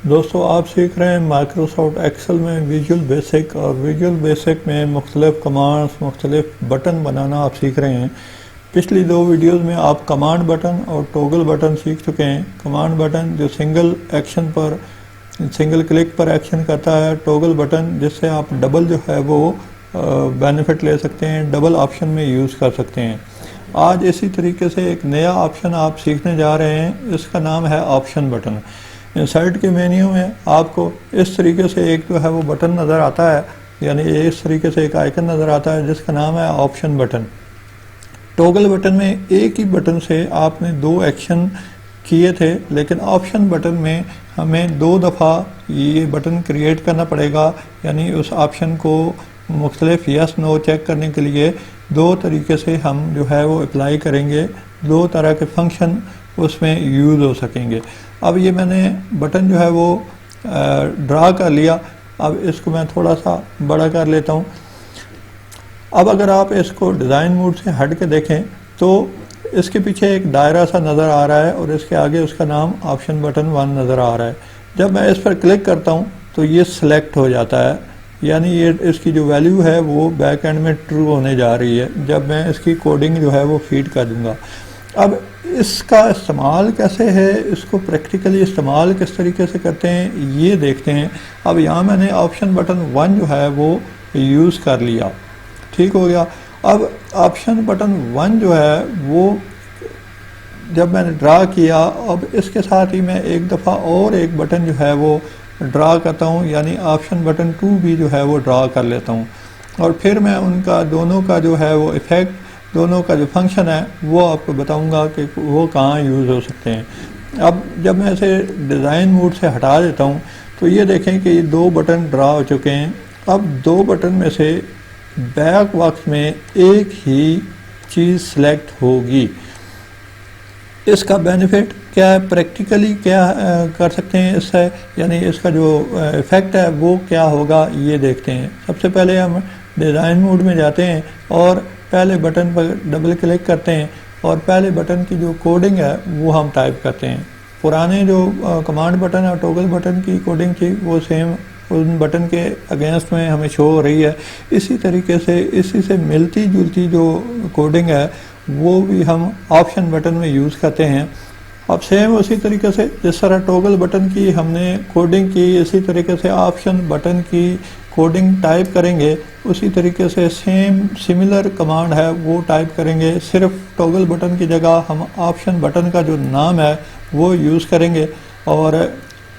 दोस्तों आप सीख रहे हैं माइक्रोसॉफ्ट एक्सेल में विजुअल बेसिक और विजुअल बेसिक में मुख्तलिफ कमांड्स मुख्तलिफ बटन बनाना आप सीख रहे हैं। पिछली दो वीडियोस में आप कमांड बटन और टॉगल बटन सीख चुके हैं। कमांड बटन जो सिंगल एक्शन पर सिंगल क्लिक पर एक्शन करता है, टॉगल बटन जिससे आप डबल जो है वो बेनिफिट ले सकते हैं, डबल ऑप्शन में यूज़ कर सकते हैं। आज इसी तरीके से एक नया ऑप्शन आप सीखने जा रहे हैं, इसका नाम है ऑप्शन बटन। इंसर्ट के मेन्यू में आपको इस तरीके से एक जो है वो बटन नज़र आता है, यानी इस तरीके से एक आइकन नज़र आता है जिसका नाम है ऑप्शन बटन। टॉगल बटन में एक ही बटन से आपने दो एक्शन किए थे, लेकिन ऑप्शन बटन में हमें दो दफ़ा ये बटन क्रिएट करना पड़ेगा, यानी उस ऑप्शन को मुख्तलिफ यस नो चेक करने के लिए दो तरीके से हम जो है वो अप्लाई करेंगे, दो तरह के फंक्शन उसमें यूज़ हो सकेंगे। अब ये मैंने बटन जो है वो ड्रा कर लिया। अब इसको मैं थोड़ा सा बड़ा कर लेता हूँ। अब अगर आप इसको डिज़ाइन मोड से हट के देखें तो इसके पीछे एक दायरा सा नज़र आ रहा है और इसके आगे उसका नाम ऑप्शन बटन 1 नज़र आ रहा है। जब मैं इस पर क्लिक करता हूँ तो ये सिलेक्ट हो जाता है, यानी ये इसकी जो वैल्यू है वो बैक एंड में ट्रू होने जा रही है जब मैं इसकी कोडिंग जो है वो फीड कर दूँगा। अब इसका इस्तेमाल कैसे है, इसको प्रैक्टिकली इस्तेमाल किस तरीके से करते हैं ये देखते हैं। अब यहाँ मैंने ऑप्शन बटन 1 जो है वो यूज़ कर लिया, ठीक हो गया। अब ऑप्शन बटन 1 जो है वो जब मैंने ड्रा किया, अब इसके साथ ही मैं एक दफ़ा और एक बटन जो है वो ड्रा करता हूँ, यानी ऑप्शन बटन 2 भी जो है वो ड्रा कर लेता हूँ और फिर मैं उनका दोनों का जो है वो इफ़ेक्ट, दोनों का जो फंक्शन है वो आपको बताऊंगा कि वो कहाँ यूज़ हो सकते हैं। अब जब मैं इसे डिज़ाइन मोड से हटा देता हूँ तो ये देखें कि ये दो बटन ड्रा हो चुके हैं। अब दो बटन में से बैक बॉक्स में एक ही चीज़ सेलेक्ट होगी। इसका बेनिफिट क्या है, प्रैक्टिकली क्या कर सकते हैं इससे, यानी इसका जो इफ़ेक्ट है वो क्या होगा ये देखते हैं। सबसे पहले हम डिज़ाइन मोड में जाते हैं और पहले बटन पर डबल क्लिक करते हैं और पहले बटन की जो कोडिंग है वो हम टाइप करते हैं। पुराने जो कमांड बटन और टॉगल बटन की कोडिंग थी वो सेम उन बटन के अगेंस्ट में हमें शो हो रही है। इसी तरीके से इसी से मिलती जुलती जो कोडिंग है वो भी हम ऑप्शन बटन में यूज़ करते हैं। अब सेम उसी तरीके से जिस तरह टॉगल बटन की हमने कोडिंग की, इसी तरीके से ऑप्शन बटन की कोडिंग टाइप करेंगे, उसी तरीके से सेम सिमिलर कमांड है वो टाइप करेंगे। सिर्फ टॉगल बटन की जगह हम ऑप्शन बटन का जो नाम है वो यूज़ करेंगे और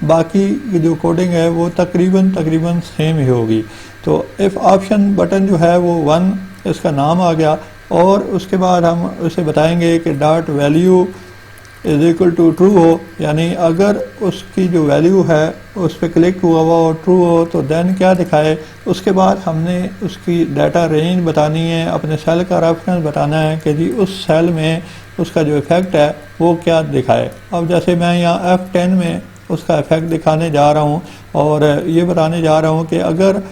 बाकी की जो कोडिंग है वो तकरीबन सेम ही होगी। तो इफ़ ऑप्शन बटन जो है वो 1 इसका नाम आ गया और उसके बाद हम उसे बताएंगे कि dot value is equal to true हो, यानी अगर उसकी जो वैल्यू है उस पर क्लिक हुआ और ट्रू हो तो देन क्या दिखाए। उसके बाद हमने उसकी डाटा रेंज बतानी है, अपने सेल का रेफरेंस बताना है कि जी उस सेल में उसका जो इफ़ेक्ट है वो क्या दिखाए। अब जैसे मैं यहाँ F10 में उसका इफ़ेक्ट दिखाने जा रहा हूँ और ये बताने जा रहा हूँ कि अगर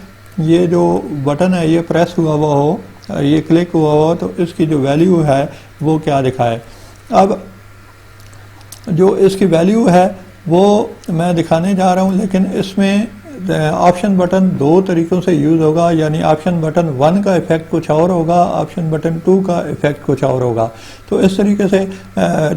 ये जो बटन है ये प्रेस हुआ हो, ये क्लिक हुआ हो तो इसकी जो वैल्यू है वो क्या दिखाए। अब जो इसकी वैल्यू है वो मैं दिखाने जा रहा हूँ, लेकिन इसमें ऑप्शन बटन दो तरीक़ों से यूज़ होगा, यानी ऑप्शन बटन 1 का इफ़ेक्ट कुछ और होगा, ऑप्शन बटन 2 का इफ़ेक्ट कुछ और होगा। तो इस तरीके से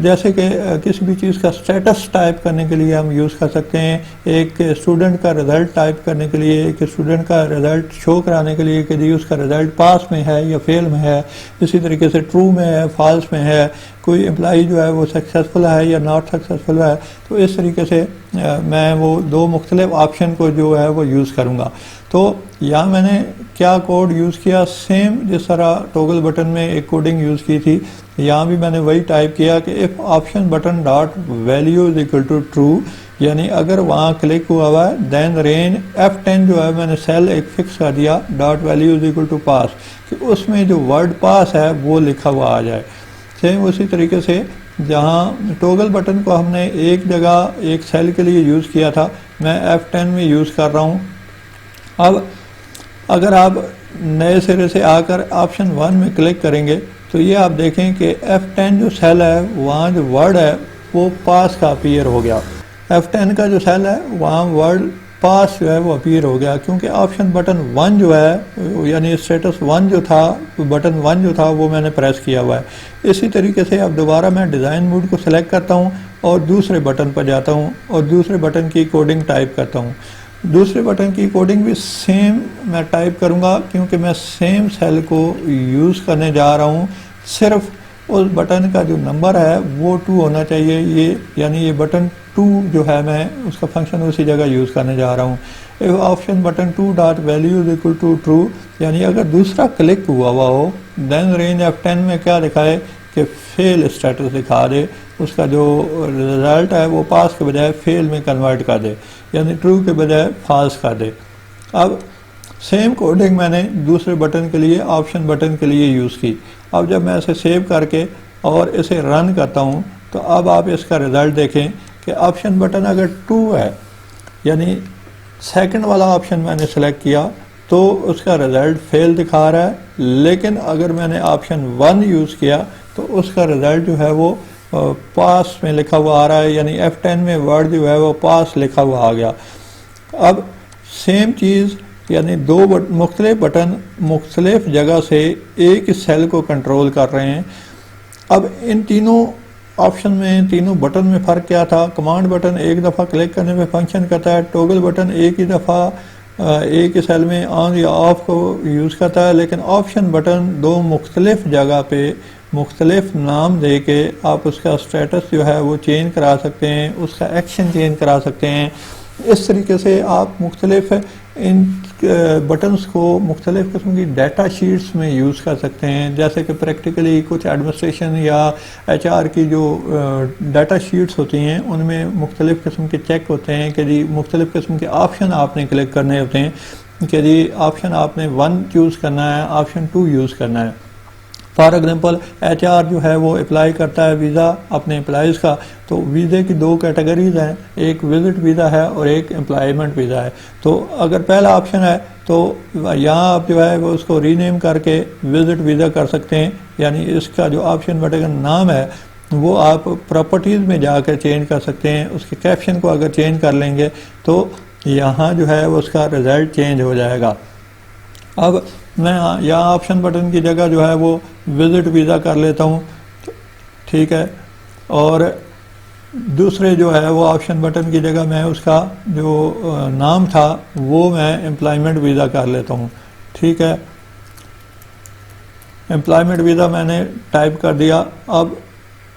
जैसे कि किसी भी चीज़ का स्टेटस टाइप करने के लिए हम यूज़ कर सकते हैं, एक स्टूडेंट का रिज़ल्ट टाइप करने के लिए, एक स्टूडेंट का रिज़ल्ट शो कराने के लिए कि जी उसका रिज़ल्ट पास में है या फेल में है, इसी तरीके से ट्रू में है, फॉल्स में है, कोई एम्प्लॉई जो है वो सक्सेसफुल है या नॉट सक्सेसफुल है। तो इस तरीके से मैं वो दो मुख्तलिफ ऑप्शन को जो है वो यूज़ करूँगा। तो यहाँ मैंने क्या कोड यूज़ किया, सेम जिस तरह टॉगल बटन में एक कोडिंग यूज़ की थी, यहाँ भी मैंने वही टाइप किया कि if option button dot value is equal to true, यानी अगर वहाँ क्लिक हुआ है देन रेंज F10 जो है मैंने सेल एक फिक्स कर दिया, dot value is equal to pass, कि उसमें जो वर्ड पास है वो लिखा हुआ आ जाए। सेम उसी तरीके से जहाँ टॉगल बटन को हमने एक जगह एक सेल के लिए यूज़ किया था, मैं F10 में यूज़ कर रहा हूँ। अब अगर आप नए सिरे से आकर ऑप्शन 1 में क्लिक करेंगे तो ये आप देखें कि F10 जो सेल है वहाँ जो वर्ड है वो पास का अपीयर हो गया। F10 का जो सेल है वहाँ वर्ड पास जो है वो अपीयर हो गया, क्योंकि ऑप्शन बटन 1 जो है यानी स्टेटस 1 जो था, बटन 1 जो था वो मैंने प्रेस किया हुआ है। इसी तरीके से अब दोबारा मैं डिज़ाइन मोड को सिलेक्ट करता हूँ और दूसरे बटन पर जाता हूँ और दूसरे बटन की कोडिंग टाइप करता हूँ। दूसरे बटन की कोडिंग भी सेम मैं टाइप करूँगा, क्योंकि मैं सेम सेल को यूज़ करने जा रहा हूँ। सिर्फ उस बटन का जो नंबर है वो 2 होना चाहिए, ये यानी ये बटन 2 जो है मैं उसका फंक्शन उसी जगह यूज़ करने जा रहा हूँ। If option button 2 dot value is equal to true, यानी अगर दूसरा क्लिक हुआ हो देन रेंज F10 में क्या दिखाए कि फेल स्टेटस दिखा दे, उसका जो रिजल्ट है वो पास के बजाय फेल में कन्वर्ट कर दे, यानी ट्रू के बजाय फॉल्स कर दे। अब सेम कोडिंग मैंने दूसरे बटन के लिए, ऑप्शन बटन के लिए यूज़ की। अब जब मैं इसे सेव करके और इसे रन करता हूँ तो अब आप इसका रिज़ल्ट देखें कि ऑप्शन बटन अगर 2 है, यानी सेकंड वाला ऑप्शन मैंने सेलेक्ट किया तो उसका रिज़ल्ट फेल दिखा रहा है, लेकिन अगर मैंने ऑप्शन 1 यूज़ किया तो उसका रिज़ल्ट जो है वो पास में लिखा हुआ आ रहा है, यानी F10 में वर्ड जो है वो पास लिखा हुआ आ गया। अब सेम चीज़, यानी दो मुख्तलिफ बटन मुख्तलिफ जगह से एक ही सेल को कंट्रोल कर रहे हैं। अब इन तीनों ऑप्शन में, तीनों बटन में फ़र्क क्या था? कमांड बटन एक दफ़ा क्लिक करने पे फंक्शन करता है, टॉगल बटन एक ही दफ़ा एक ही सेल में ऑन या ऑफ को यूज़ करता है, लेकिन ऑप्शन बटन दो मुख्तलिफ जगह पे मुख्तलिफ नाम दे के आप उसका स्टेटस जो है वो चेंज करा सकते हैं, उसका एक्शन चेंज करा सकते हैं। इस तरीके से आप मुख्तलिफ इन बटन्स को मुख्तलिफ किस्म की डाटा शीट्स में यूज़ कर सकते हैं, जैसे कि प्रैक्टिकली कुछ एडमिनिस्ट्रेशन या HR की जो डाटा शीट्स होती हैं उनमें मुख्तलिफ किस्म के चेक होते हैं कि जी मुख्तलिफ किस्म के ऑप्शन आपने क्लिक करने होते हैं कि जी ऑप्शन आपने 1 चूज़ करना है, ऑप्शन 2 यूज़ करना है। फॉर एग्जांपल HR जो है वो अप्लाई करता है वीज़ा अपने एम्प्लॉइज़ का, तो वीज़े की 2 कैटेगरीज हैं, एक विजिट वीज़ा है और एक एम्प्लॉयमेंट वीज़ा है। तो अगर पहला ऑप्शन है तो यहाँ आप जो है वो उसको रीनेम करके विजिट वीज़ा कर सकते हैं, यानी इसका जो ऑप्शन बटन का नाम है वो आप प्रॉपर्टीज़ में जाकर चेंज कर सकते हैं। उसके कैप्शन को अगर चेंज कर लेंगे तो यहाँ जो है वो उसका रिज़ल्ट चेंज हो जाएगा। अब मैं यहाँ ऑप्शन बटन की जगह जो है वो विजिट वीज़ा कर लेता हूँ, ठीक है, और दूसरे जो है वो ऑप्शन बटन की जगह मैं उसका जो नाम था वो मैं एम्प्लॉयमेंट वीज़ा कर लेता हूँ, ठीक है। एम्प्लॉयमेंट वीज़ा मैंने टाइप कर दिया। अब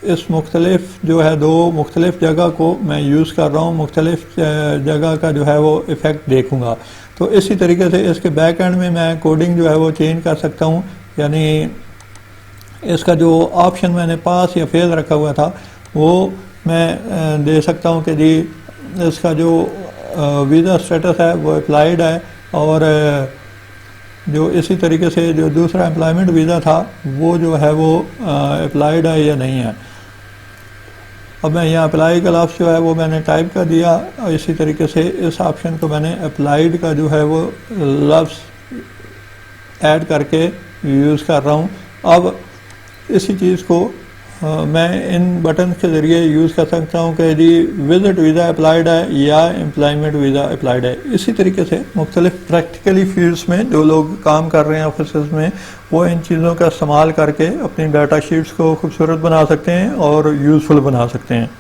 इस मुख्तलिफ जो है 2 मुख्तलिफ जगह को मैं यूज़ कर रहा हूँ, मुख्तलिफ जगह का जो है वो इफ़ेक्ट देखूँगा। तो इसी तरीके से इसके बैक एंड में मैं कोडिंग जो है वो चेंज कर सकता हूँ, यानी इसका जो ऑप्शन मैंने पास या फेल रखा हुआ था वो मैं दे सकता हूँ कि जी इसका जो वीज़ा स्टेटस है वो अप्लाइड है, और जो इसी तरीके से जो दूसरा एम्प्लॉयमेंट वीज़ा था वो जो है वो अप्लाइड है या नहीं है। अब मैं यहाँ अप्लाई का लफ्ज़ जो है वो मैंने टाइप कर दिया, और इसी तरीके से इस ऑप्शन को मैंने अप्लाइड का जो है वो लफ्ज़ ऐड करके यूज़ कर रहा हूँ। अब इसी चीज़ को मैं इन बटन के ज़रिए यूज़ कर सकता हूँ कि जी विजिट वीज़ा अप्लाइड है या एम्प्लॉयमेंट वीज़ा अप्लाइड है। इसी तरीके से मुख्तलिफ प्रैक्टिकली फील्ड्स में जो लोग काम कर रहे हैं ऑफिस में, वो इन चीज़ों का इस्तेमाल करके अपनी डाटा शीट्स को खूबसूरत बना सकते हैं और यूज़फुल बना सकते हैं।